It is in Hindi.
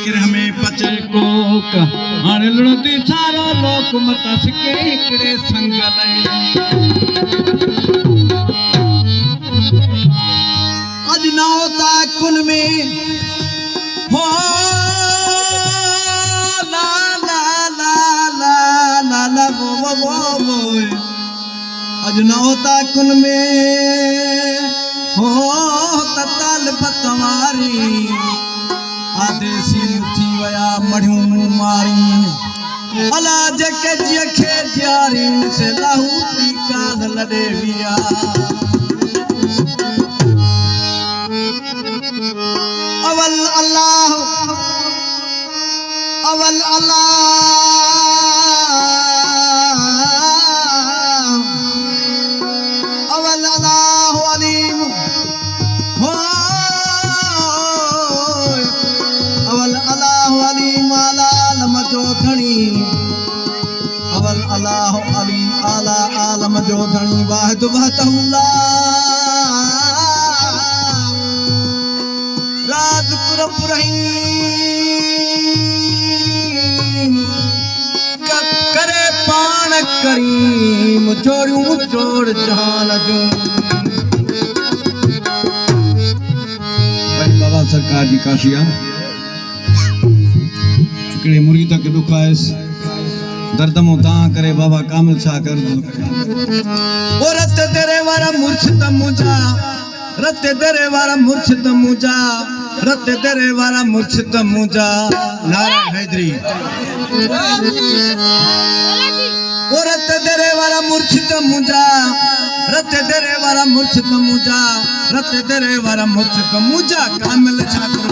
गिरह में पचे कोक हाणे लुणती सारो लोक मत सिके हिकड़े संगल अज ना होता कुन में हो ला ला ला ला ला ला वो अज ना होता कुन में हो तताल पतवारी आदेसी थी वया मढ़ियूं मारी अला जके जखे जारी से लाहू ती काल लडे विया अवल अल्लाह अलीम हो अवल अल्लाह अलीम आला लमजो धनी अवल अल्लाह अली आला आलम जो धनी वाहिद वहदहुल्लाह राज कुरब रहीम करे पान करीम जोड़ू जोड़ जहान जो भाई बाबा सरकार जी काशिया हिकिड़े मुरीद खे दुख आयस दर्द मो ता करे बाबा कामिल छा कर ओ रत तेरे वारा मुर्शिद मुजा रत तेरे वारा मुर्शिद मुजा रत तेरे वारा मुर्शिद मुजा नारा हैदरी ओ रत तेरे वारा मुर्शिद मुजा रत तेरे वारा मुर्शिद मुजा रत तेरे वारा मुर्शिद मुजा कामिल छा कर